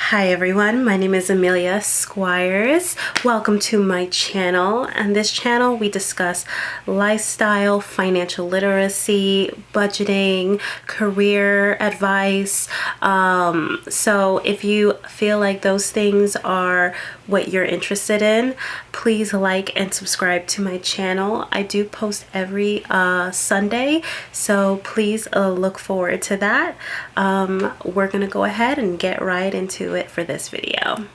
Hi everyone, my name is Amelia Squires. Welcome to my channel. And this channel we discuss lifestyle, financial literacy, budgeting, career advice. So if you feel like those things are what you're interested in, please like and subscribe to my channel. I do post every Sunday, so please look forward to that. We're gonna go ahead and get right into it for this video.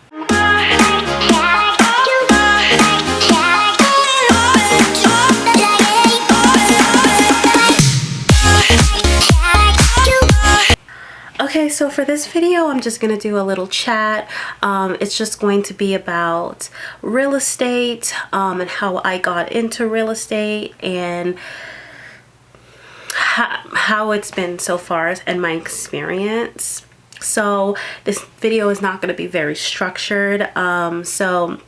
Okay, so for this video, I'm just gonna do a little chat. It's just going to be about real estate and how I got into real estate and how it's been so far and my experience. So this video is not going to be very structured. So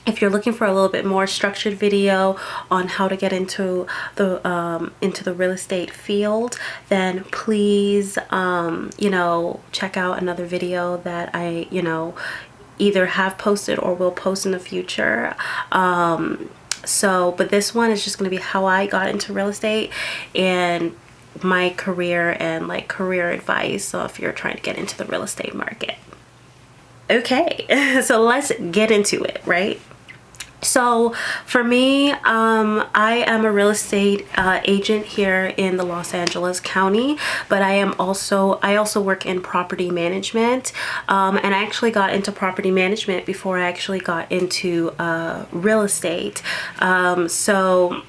if you're looking for a little bit more structured video on how to get into the real estate field, then please check out another video that I either have posted or will post in the future. But this one is just going to be how I got into real estate and my career and like career advice. So if you're trying to get into the real estate market. Okay, so let's get into it, right? So for me, I am a real estate agent here in the Los Angeles County, but I also work in property management, and I actually got into property management before I actually got into real estate. So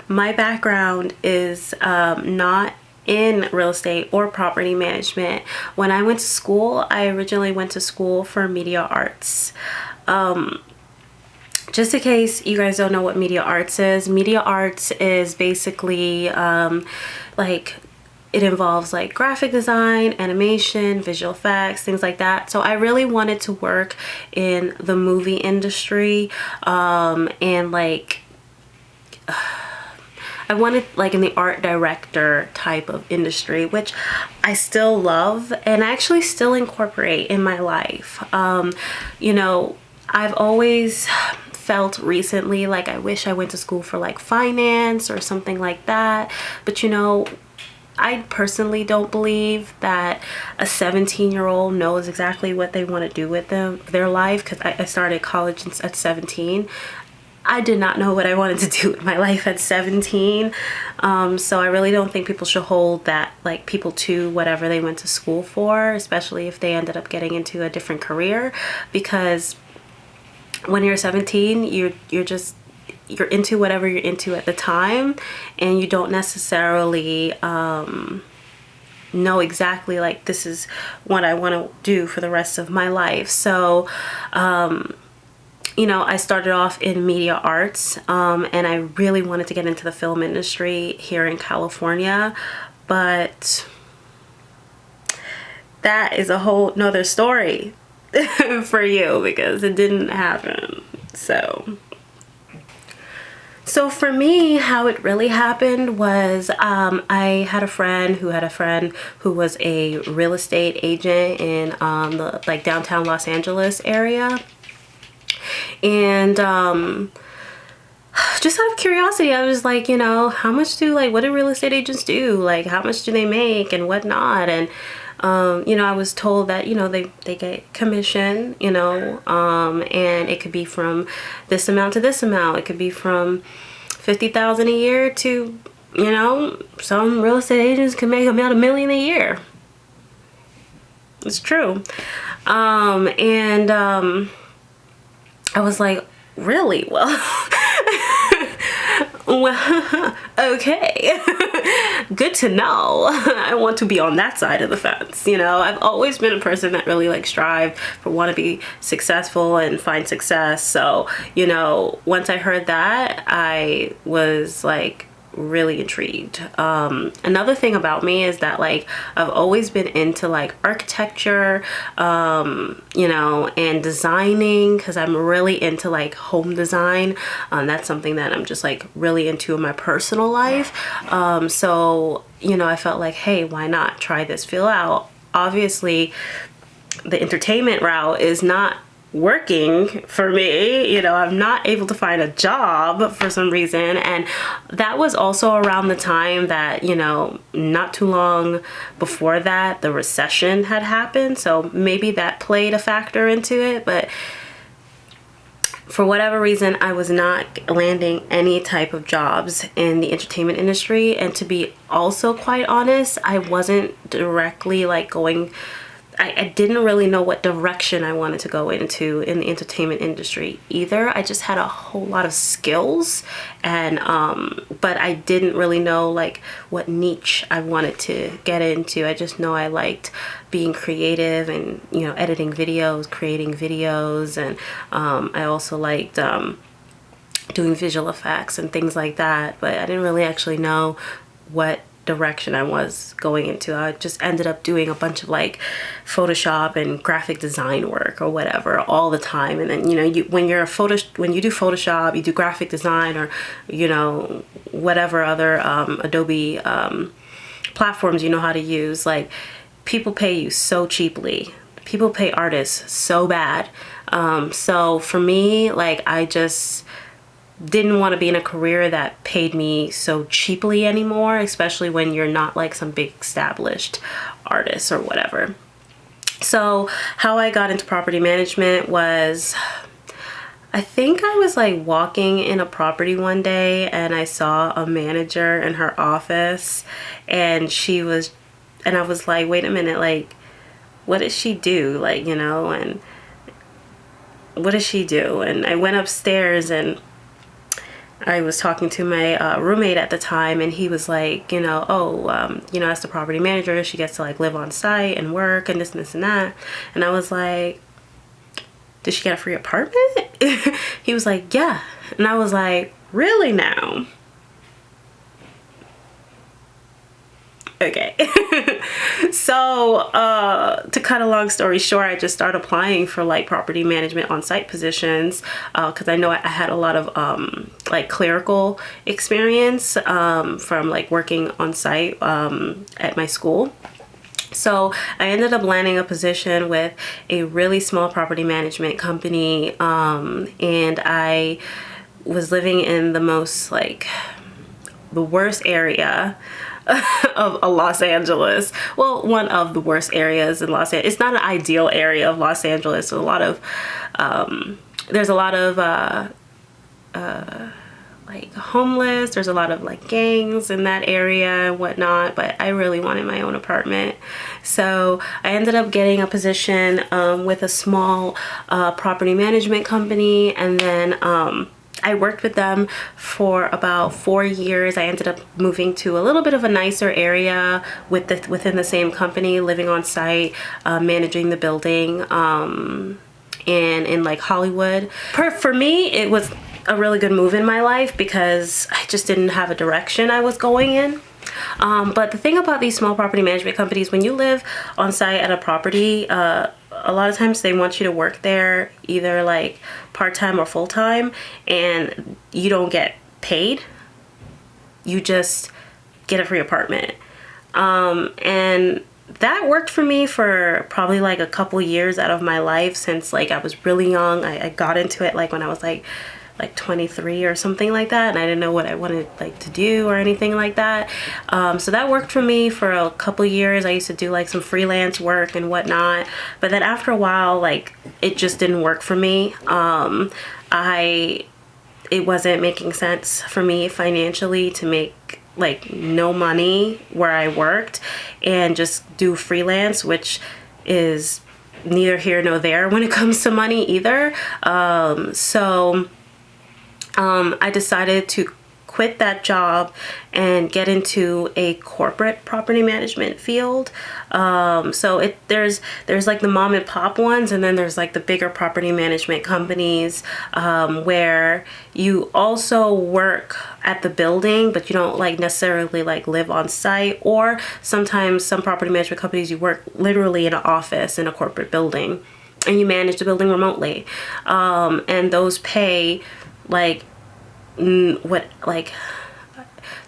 my background is not in real estate or property management. When I went to school, I originally went to school for media arts. Just in case you guys don't know what media arts is basically like it involves like graphic design, animation, visual effects, things like that. So I really wanted to work in the movie industry and like I wanted like in the art director type of industry, which I still love and actually still incorporate in my life. I've always felt recently like I wish I went to school for like finance or something like that, but I personally don't believe that a 17-year-old knows exactly what they want to do with their life, because I started college at 17. I did not know what I wanted to do with my life at 17. So I really don't think people should hold that like people to whatever they went to school for, especially if they ended up getting into a different career, because when you're 17, you're into whatever you're into at the time, and you don't necessarily know exactly like this is what I want to do for the rest of my life. So I started off in media arts, and I really wanted to get into the film industry here in California, but that is a whole nother story for you, because it didn't happen. So for me, how it really happened was I had a friend who was a real estate agent in the like downtown Los Angeles area. And just out of curiosity, I was like, how much what do real estate agents do? Like, how much do they make and whatnot? And I was told that they get commission, and it could be from this amount to this amount. It could be from $50,000 a year to some real estate agents can make about $1 million a year. It's true. I was like, really? Well, okay. Good to know. I want to be on that side of the fence. I've always been a person that really like strive for want to be successful and find success. So, once I heard that, I was like really intrigued. Another thing about me is that like I've always been into like architecture, and designing, because I'm really into like home design. That's something that I'm just like really into in my personal life. So I felt like, hey, why not try this field out? Obviously the entertainment route is not working for me. You know, I'm not able to find a job for some reason. And that was also around the time that, you know, not too long before that, the recession had happened. So maybe that played a factor into it. But for whatever reason, I was not landing any type of jobs in the entertainment industry. And to be also quite honest, I wasn't directly like going, I didn't really know what direction I wanted to go into in the entertainment industry either. I just had a whole lot of skills, and but I didn't really know like what niche I wanted to get into. I just know I liked being creative and, you know, editing videos, creating videos, and I also liked doing visual effects and things like that, but I didn't really actually know what direction I was going into. I just ended up doing a bunch of like Photoshop and graphic design work or whatever all the time. And then, you know, when you do Photoshop, you do graphic design, or, you know, whatever other Adobe platforms you know how to use, like, people pay you so cheaply. People pay artists so bad. So for me, like, I just didn't want to be in a career that paid me so cheaply anymore, especially when you're not like some big established artist or whatever. So how I got into property management was, I think I was like walking in a property one day and I saw a manager in her office, and I was like, wait a minute, like, what does she do? Like, you know, and what does she do? And I went upstairs and I was talking to my roommate at the time, and he was like, you know, you know, as the property manager, she gets to like live on site and work and this and that. And I was like, did she get a free apartment? He was like, yeah. And I was like, really now? Okay. So to cut a long story short, I just started applying for like property management on-site positions because I know I had a lot of like clerical experience from like working on site at my school. So I ended up landing a position with a really small property management company, and I was living in the worst area of Los Angeles. Well, one of the worst areas in Los Angeles. It's not an ideal area of Los Angeles. There's a lot of like homeless. There's a lot of like gangs in that area and whatnot, but I really wanted my own apartment. So I ended up getting a position with a small property management company, and then I worked with them for about 4 years. I ended up moving to a little bit of a nicer area within the same company, living on site, managing the building, and in like Hollywood. For me, it was a really good move in my life because I just didn't have a direction I was going in. But the thing about these small property management companies, when you live on site at a property, a lot of times they want you to work there either like part-time or full-time, and you don't get paid. You just get a free apartment. And that worked for me for probably like a couple years out of my life, since like I was really young. I got into it like when I was like 23 or something like that, and I didn't know what I wanted like to do or anything like that. So that worked for me for a couple years. I used to do like some freelance work and whatnot, but then after a while, like, it just didn't work for me. It wasn't making sense for me financially to make like no money where I worked and just do freelance, which is neither here nor there when it comes to money either. I decided to quit that job and get into a corporate property management field. So there's like the mom and pop ones, and then there's like the bigger property management companies where you also work at the building, but you don't like necessarily like live on site. Or sometimes some property management companies, you work literally in an office in a corporate building and you manage the building remotely. And those pay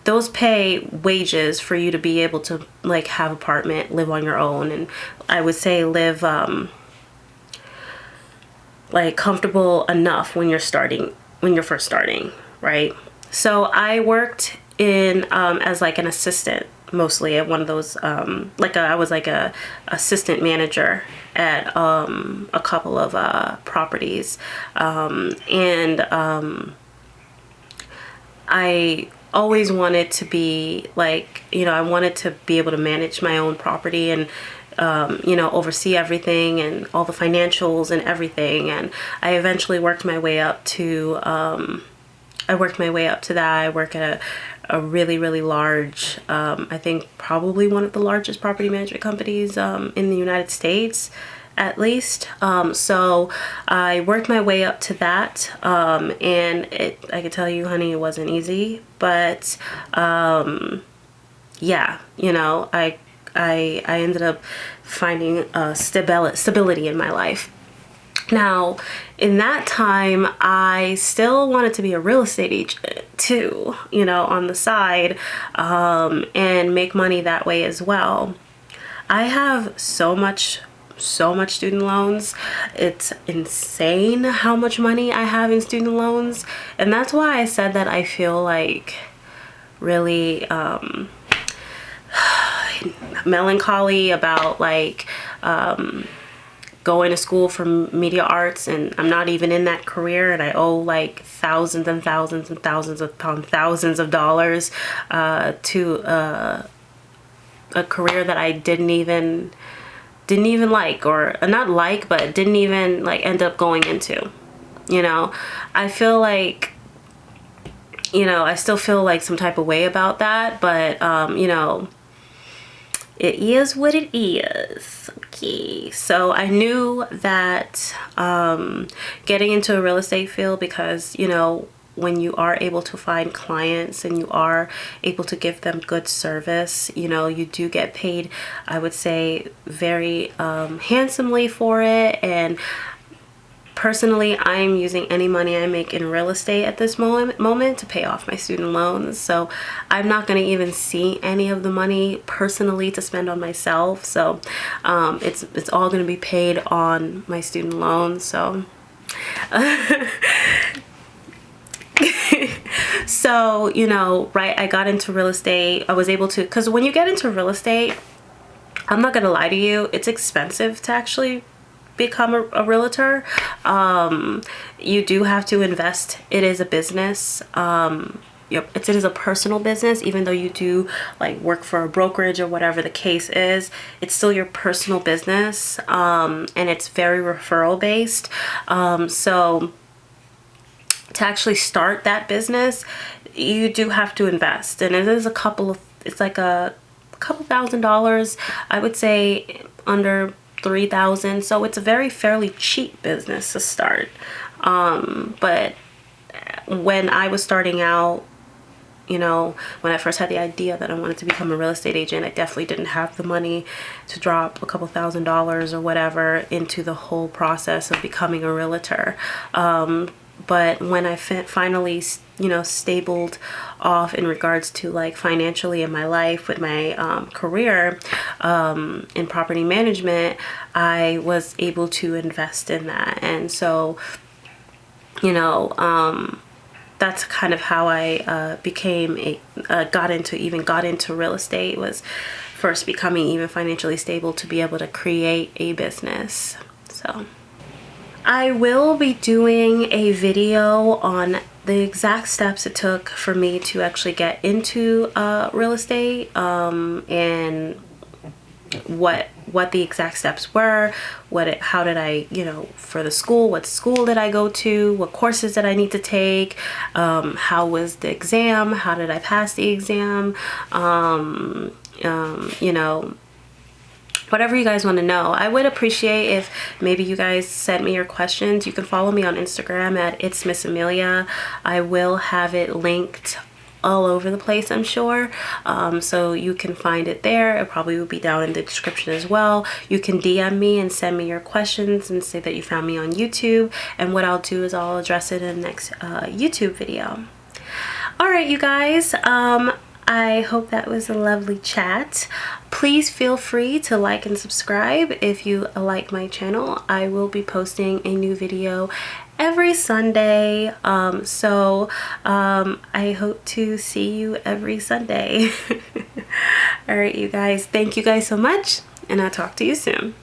those pay wages for you to be able to like have apartment, live on your own, and I would say live like comfortable enough when you're first starting, right? So I worked in as like an assistant, mostly at one of those I was like a assistant manager at a couple of properties, and I always wanted to be like, I wanted to be able to manage my own property and oversee everything and all the financials and everything. And I eventually worked my way up to that. I work at a really, really large, I think probably one of the largest property management companies in the United States, at least. So I worked my way up to that, and I could tell you, honey, it wasn't easy, but yeah, I ended up finding stability in my life. Now, in that time, I still wanted to be a real estate agent too, on the side, and make money that way as well. I have so much student loans. It's insane how much money I have in student loans. And that's why I said that I feel like really melancholy about like going to school for media arts, and I'm not even in that career, and I owe like thousands and thousands and thousands upon thousands of dollars to a career that I didn't even like, or not like, but didn't even like end up going into. I feel like, I still feel like some type of way about that, but it is what it is. Okay, so I knew that getting into a real estate field, because when you are able to find clients and you are able to give them good service, you do get paid, I would say, very handsomely for it. And personally, I'm using any money I make in real estate at this moment to pay off my student loans. So I'm not going to even see any of the money personally to spend on myself. So it's all going to be paid on my student loans. So so, right, I got into real estate. I was able to, because when you get into real estate, I'm not going to lie to you, it's expensive to actually become a realtor. You do have to invest. It is a business. It is a personal business, even though you do like work for a brokerage or whatever the case is. It's still your personal business, and it's very referral based. So to actually start that business, you do have to invest, and it is it's like a couple $1,000s, I would say, under $3,000. So it's a very fairly cheap business to start. But when I was starting out, when I first had the idea that I wanted to become a real estate agent, I definitely didn't have the money to drop a couple $1,000s or whatever into the whole process of becoming a realtor. But when I finally, stabled off in regards to like financially in my life with my career in property management, I was able to invest in that. And so, that's kind of how I got into real estate, was first becoming even financially stable to be able to create a business. So I will be doing a video on the exact steps it took for me to actually get into real estate, and what the exact steps were, how did I, for the school, what school did I go to, what courses did I need to take, how was the exam, how did I pass the exam, whatever you guys want to know. I would appreciate if maybe you guys sent me your questions. You can follow me on Instagram at It's Miss Amelia. I will have it linked all over the place, I'm sure, so you can find it there. It probably will be down in the description as well. You can DM me and send me your questions and say that you found me on YouTube, and what I'll do is I'll address it in the next YouTube video. All right, you guys, I hope that was a lovely chat. please feel free to like and subscribe if you like my channel. I will be posting a new video every Sunday, I hope to see you every Sunday. All right, you guys, thank you guys so much, and I'll talk to you soon.